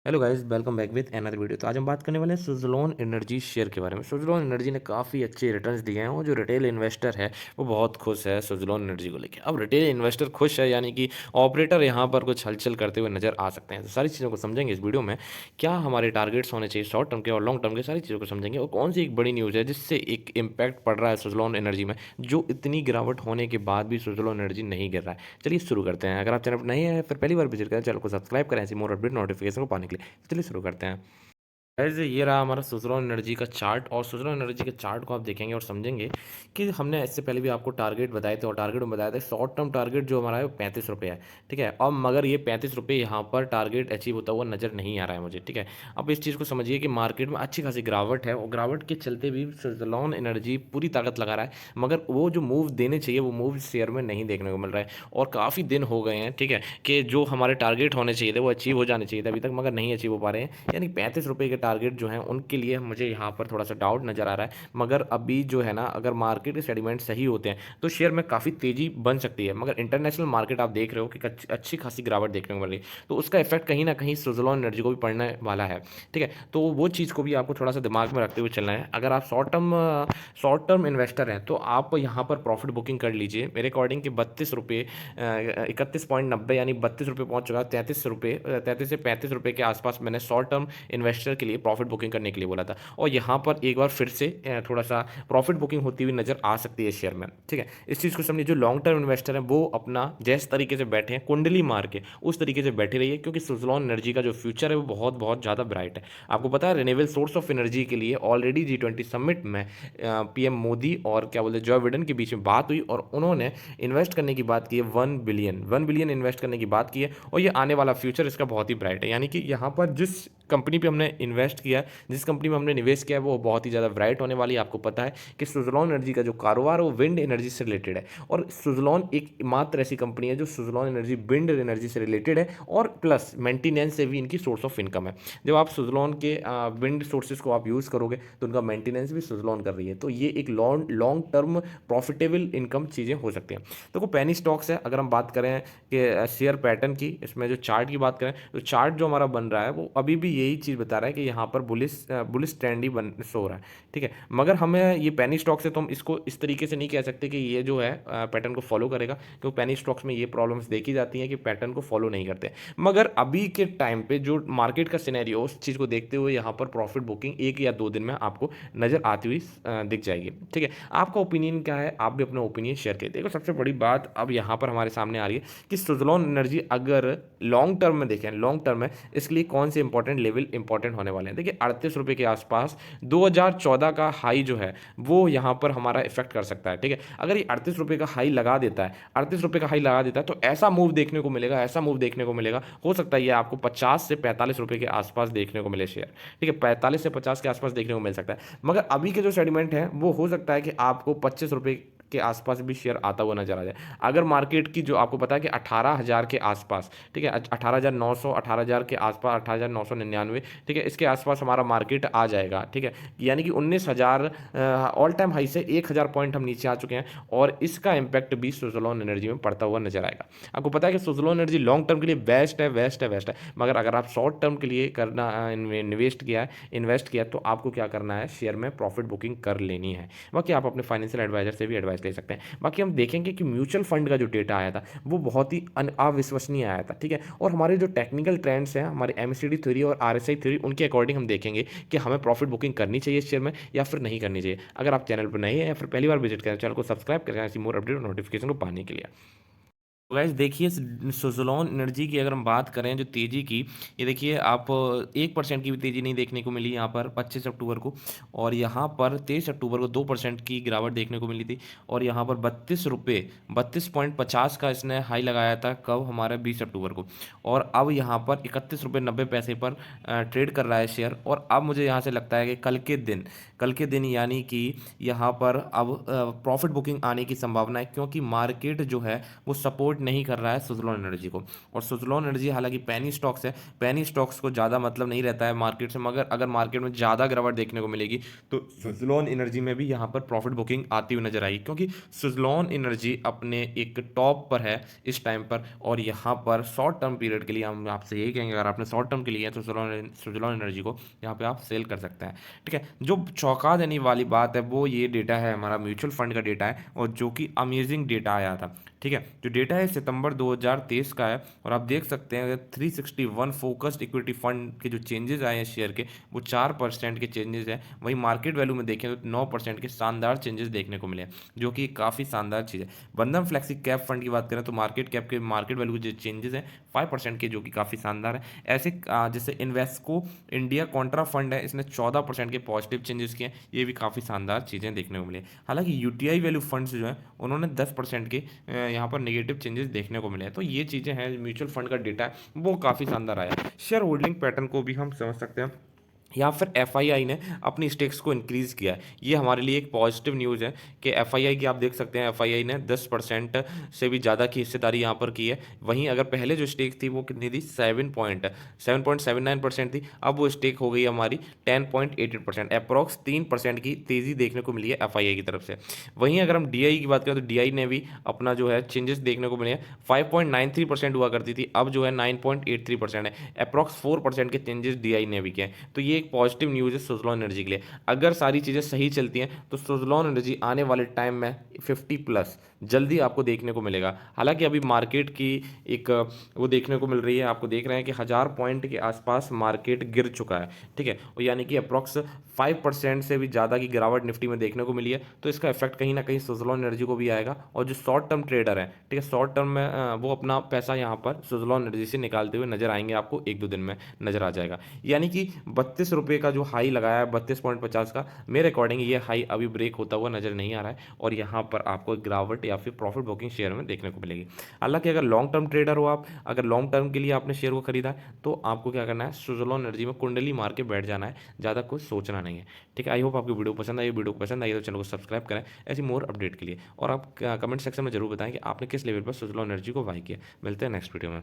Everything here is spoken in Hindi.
Hello guys, welcome back with another video. तो आज हम बात करने वाले हैं सुज़लोन एनर्जी शेयर के बारे में। सुज़लोन एनर्जी ने काफ़ी अच्छे रिटर्न्स दिए हैं और जो रिटेल इन्वेस्टर है वो बहुत खुश है सुज़लोन एनर्जी को लेके। अब रिटेल इन्वेस्टर खुश है यानी कि ऑपरेटर यहाँ पर कुछ हलचल करते हुए नजर आ सकते हैं। तो सारी चीज़ों को समझेंगे इस वीडियो में। क्या हमारे टारगेट्स होने चाहिए शॉर्ट टर्म के और लॉन्ग टर्म के, सारी चीज़ों को समझेंगे। और कौन सी एक बड़ी न्यूज़ है जिससे एक इम्पैक्ट पड़ रहा है सुज़लोन एनर्जी में, जो इतनी गिरावट होने के बाद भी सुज़लोन एनर्जी नहीं गिर रहा है। चलिए शुरू करते हैं। अगर आप चैनल पर नहीं है फिर पहली बार विजिट करें, चैनल को सब्सक्राइब करें ऐसी मोर अपडेट नोटिफिकेशन को पाने के लिए। चलिए शुरू करते हैं। गाइस ये रहा हमारा सुज़लोन एनर्जी का चार्ट, और सुज़लोन एनर्जी के चार्ट को आप देखेंगे और समझेंगे कि हमने इससे पहले भी आपको टारगेट बताए थे, और टारगेट में बताया था शॉर्ट टर्म टारगेट जो हमारा है वो 35 रुपये है। ठीक है, अब मगर ये 35 रुपये यहाँ पर टारगेट अचीव होता हुआ नज़र नहीं आ रहा है मुझे। ठीक है, अब इस चीज़ को समझिए कि मार्केट में अच्छी खासी गिरावट है, और गिरावट के चलते भी सुज़लोन एनर्जी पूरी ताकत लगा रहा है, मगर वो जो मूव देने चाहिए वो मूव शेयर में नहीं देखने को मिल रहा है। और काफ़ी दिन हो गए हैं, ठीक है, कि जो हमारे टारगेट होने चाहिए थे वो अचीव हो जाने चाहिए थे अभी तक, मगर नहीं अचीव हो पा रहे हैं। यानी 35 रुपये के टारगेट जो हैं उनके लिए मुझे यहाँ पर थोड़ा सा डाउट नज़र आ रहा है। मगर अभी जो है ना, अगर मार्केट के सेंटीमेंट सही होते हैं तो शेयर में काफ़ी तेज़ी बन सकती है। मगर इंटरनेशनल मार्केट आप देख रहे हो कि अच्छी खासी गिरावट देखने को मिल रही है, तो उसका इफेक्ट कहीं ना कहीं सुज़लोन एनर्जी को भी पड़ने वाला है। ठीक है, तो वो चीज़ को भी आपको थोड़ा सा दिमाग में रखते हुए चलना है। अगर आप शॉर्ट टर्म इन्वेस्टर हैं तो आप यहाँ पर प्रॉफिट बुकिंग कर लीजिए मेरे अकॉर्डिंग कि 32 रुपये, 31.90, यानी 32 रुपये पहुँच चुका है। 33 रुपये, 33 से 35 रुपये के आसपास मैंने शॉर्ट टर्म इन्वेस्टर के लिए प्रॉफिट बुकिंग करने के लिए बोला था। और यहाँ पर एक बार फिर से थोड़ा सा प्रॉफिट बुकिंग होती हुई नजर आ सकती है शेयर में। ठीक है, इस चीज़ को समझिए। जो लॉन्ग टर्म इन्वेस्टर है वो अपना जिस तरीके से बैठे हैं कुंडली मार के, उस तरीके से बैठे रहिए, क्योंकि सुज़लोन एनर्जी का जो फ्यूचर है वो बहुत बहुत ज़्यादा ब्राइट है। आपको पता है रिन्यूएबल सोर्स ऑफ एनर्जी के लिए ऑलरेडी G20 समिट में पीएम मोदी और क्या बोलते हैं जॉय बिडेन के बीच में बात हुई, और उन्होंने इन्वेस्ट करने की बात की है। 1 बिलियन इन्वेस्ट करने की बात की है, और ये आने वाला फ्यूचर इसका बहुत ही ब्राइट है। यानी कि यहाँ पर जिस कंपनी पे हमने इन्वेस्ट किया है, जिस कंपनी में हमने निवेश किया है, वो बहुत ही ज़्यादा ब्राइट होने वाली है। आपको पता है कि सुज़लोन एनर्जी का जो कारोबार है वो विंड एनर्जी से रिलेटेड है, और सुज़लोन एक मात्र ऐसी कंपनी है जो सुज़लोन एनर्जी विंड एनर्जी से रिलेटेड है, और प्लस मेंटेनेंस से भी इनकी सोर्स ऑफ इनकम है। जब आप सुज़लोन के विंड सोर्सेज को आप यूज़ करोगे तो उनका मेंटेनेंस भी सुज़लोन कर रही है, तो ये एक long long term profitable income चीज़ें हो सकती हैं। तो पेनी स्टॉक्स है, अगर हम बात करें कि शेयर पैटर्न की, इसमें जो चार्ट की बात करें तो चार्ट जो हमारा बन रहा है वो अभी भी यही चीज़ बता रहा है कि यहाँ पर बुलिस ट्रेंड ही बन शो हो रहा है। ठीक है, मगर हमें ये पेनी स्टॉक से तो हम इसको इस तरीके से नहीं कह सकते कि ये जो है पैटर्न को फॉलो करेगा, क्योंकि पेनी स्टॉक्स में ये प्रॉब्लम्स देखी जाती हैं कि पैटर्न को फॉलो नहीं करते। मगर अभी के टाइम पे जो मार्केट का सिनेरियो, उस चीज़ को देखते हुए यहाँ पर प्रॉफिट बुकिंग 1 या 2 दिन में आपको नज़र आती हुई दिख जाएगी। ठीक है, आपका ओपिनियन क्या है? आप भी अपना ओपिनियन शेयर करिए। देखो, सबसे बड़ी बात अब यहाँ पर हमारे सामने आ रही है कि सुज़लोन एनर्जी अगर लॉन्ग टर्म में देखें, लॉन्ग टर्म में इसके लिए कौन से इंपॉर्टेंट लेवल इंपॉर्टेंट होने वाले हैं। देखिए, 38 रुपये के आसपास 2014 का हाई जो है वो यहाँ पर हमारा इफेक्ट कर सकता है। ठीक है, अगर ये 38 रुपये का हाई लगा देता है, 38 रुपये का हाई लगा देता है, तो ऐसा मूव देखने को मिलेगा, ऐसा मूव देखने को मिलेगा, हो सकता है ये आपको 50 से 45 रुपये के आसपास देखने को मिले शेयर। ठीक है, 45 से 50 के आसपास देखने को मिल सकता है। मगर अभी के जो सेटलमेंट है वो हो सकता है कि आपको 25 रुपये के आसपास भी शेयर आता हुआ नजर आ जाए। अगर मार्केट की जो आपको पता है कि 18,000 के आसपास, ठीक है, 18,900, 18,000 के आसपास, 18,999, ठीक है, इसके आसपास हमारा मार्केट आ जाएगा। ठीक है, यानी कि 19,000 ऑल टाइम हाई से 1,000 पॉइंट हम नीचे आ चुके हैं, और इसका इंपैक्ट भी सुज़लोन एनर्जी में पड़ता हुआ नजर आएगा। आपको पता है कि सुज़लोन एनर्जी लॉन्ग टर्म के लिए बेस्ट है, बेस्ट है, बेस्ट है। मगर अगर आप शॉर्ट टर्म के लिए करना इन्वेस्ट किया तो आपको क्या करना है, शेयर में प्रॉफिट बुकिंग कर लेनी है। बाकी आप अपने फाइनेंशियल एडवाइजर से भी एडवाइस ले सकते हैं। बाकी हम देखेंगे कि म्यूचुअल फंड का जो डेटा आया था वो बहुत ही अविश्वसनीय आया था। ठीक है, और हमारे जो टेक्निकल ट्रेंड्स हैं, हमारे एमएसीडी थ्योरी और आरएसआई थ्योरी, उनके अकॉर्डिंग हम देखेंगे कि हमें प्रॉफिट बुकिंग करनी चाहिए शेयर में या फिर नहीं करनी चाहिए। अगर आप चैनल पर नए हैं या फिर पहली बार विजिट करें, चैनल को सब्सक्राइब करें ऐसी मोर अपडेट और नोटिफिकेशन को पाने के लिए। गाइस देखिए, सुज़लोन एनर्जी की अगर हम बात करें जो तेज़ी की, ये देखिए आप 1% की भी तेज़ी नहीं देखने को मिली यहाँ पर 25 अक्टूबर को, और यहाँ पर 23 अक्टूबर को 2% की गिरावट देखने को मिली थी, और यहाँ पर 32 रुपये, 32.50 का इसने हाई लगाया था कब, हमारे 20 अक्टूबर को, और अब यहाँ पर 31 रुपये 90 पैसे पर ट्रेड कर रहा है शेयर। और अब मुझे यहाँ से लगता है कि कल के दिन यानी कि यहाँ पर अब प्रॉफिट बुकिंग आने की संभावना है, क्योंकि मार्केट जो है वो सपोर्ट नहीं कर रहा है सुज़लोन एनर्जी को। और सुज़लोन एनर्जी हालांकि पेनी स्टॉक्स है, पेनी स्टॉक्स को ज़्यादा मतलब नहीं रहता है मार्केट से, मगर अगर मार्केट में ज़्यादा गिरावट देखने को मिलेगी तो सुज़लोन एनर्जी में भी यहाँ पर प्रॉफिट बुकिंग आती हुई नजर आएगी, क्योंकि सुज़लोन एनर्जी अपने एक टॉप पर है इस टाइम पर। और यहाँ पर शॉर्ट टर्म पीरियड के लिए हम आपसे यही कहेंगे, अगर आपने शॉर्ट टर्म के लिए है तो सुज़लोन एनर्जी को यहाँ पे आप सेल कर सकते हैं। ठीक है, जो चौंका देने वाली बात है वो ये डेटा है, हमारा म्यूचुअल फंड का डेटा है, और जो कि अमेजिंग डेटा आया था। ठीक है, जो डेटा है सितंबर 2023 का है, और आप देख सकते हैं 361 फोकस्ड इक्विटी फंड के जो चेंजेस आए हैं शेयर के, वो 4% के चेंजेस हैं। वहीं मार्केट वैल्यू में देखें तो 9% के शानदार चेंजेस देखने को मिले, जो कि काफ़ी शानदार चीज़ है। बंधन फ्लेक्सी कैप फंड की बात करें तो मार्केट कैप के मार्केट वैल्यू के जो चेंजेस हैं 5% के, जो कि काफ़ी शानदार है। ऐसे जैसे इन्वेस्को इंडिया कॉन्ट्रा फंड है, इसने 14% के पॉजिटिव चेंजेस किए हैं, ये भी काफ़ी शानदार चीज़ें देखने को मिली। हालांकि यूटीआई वैल्यू फंड्स जो हैं उन्होंने 10% के यहाँ पर नेगेटिव चेंजेस देखने को मिले हैं। तो ये चीज़ें हैं, म्यूचुअल फंड का डेटा है वो काफ़ी शानदार आया। शेयर होल्डिंग पैटर्न को भी हम समझ सकते हैं, या फिर एफआईआई ने अपनी स्टेक्स को इंक्रीज़ किया है। ये हमारे लिए एक पॉजिटिव न्यूज़ है कि एफआईआई की आप देख सकते हैं, एफआईआई ने 10% से भी ज़्यादा की हिस्सेदारी यहाँ पर की है। वहीं अगर पहले जो स्टेक थी वो कितनी थी, 7.79% थी, अब वो स्टेक हो गई हमारी 10.88%, अप्रॉक्स 3% की तेज़ी देखने को मिली है एफआईआई की तरफ से। वहीं अगर हम डीआई की बात करें तो डीआई ने भी अपना जो है चेंजेस देखने को मिले हैं। 5.93% हुआ करती थी, अब जो है 9.83% है, अप्रॉक्स 4% के चेंजेस डीआई ने भी किए हैं। तो ये एक पॉजिटिव न्यूज़ है सुज़लोन एनर्जी के लिए। अगर सारी चीज़ें सही चलती हैं तो सुज़लोन एनर्जी आने वाले टाइम में 50+ जल्दी आपको देखने को मिलेगा। हालांकि अभी मार्केट की एक वो देखने को मिल रही है, आपको देख रहे हैं कि 1000 पॉइंट के आसपास मार्केट गिर चुका है। ठीक है, और यानी कि अप्रॉक्स 5% से भी ज़्यादा की गिरावट निफ्टी में देखने को मिली है। तो इसका इफेक्ट कहीं ना कहीं सुज़लोन एनर्जी को भी आएगा, और जो शॉर्ट टर्म ट्रेडर है, ठीक है, शॉर्ट टर्म में वो अपना पैसा यहाँ पर सुज़लोन एनर्जी से निकालते हुए नजर आएंगे, आपको 1-2 दिन में नजर आ जाएगा। यानी कि 32 रुपये का जो हाई लगाया है 32.50 का, मेरे अकॉर्डिंग ये हाई अभी ब्रेक होता हुआ नजर नहीं आ रहा है, और यहाँ पर आपको गिरावट या फिर प्रॉफिट बुकिंग शेयर में देखने को मिलेगी। हालांकि अगर लॉन्ग टर्म ट्रेडर हो आप, अगर लॉन्ग टर्म के लिए आपने शेयर को खरीदा है तो आपको क्या करना है, सुज़लोन एनर्जी में कुंडली मार के बैठ जाना है, ज़्यादा कुछ सोचना नहीं है। ठीक है, आई होप आपकी वीडियो पसंद आई। वीडियो पसंद आई तो चैनल को सब्सक्राइब करें ऐसी मोर अपडेट के लिए, और आप कमेंट सेक्शन में जरूर बताएं कि आपने किस लेवल पर सुज़लोन एनर्जी को बाय किया। मिलते हैं नेक्स्ट वीडियो में।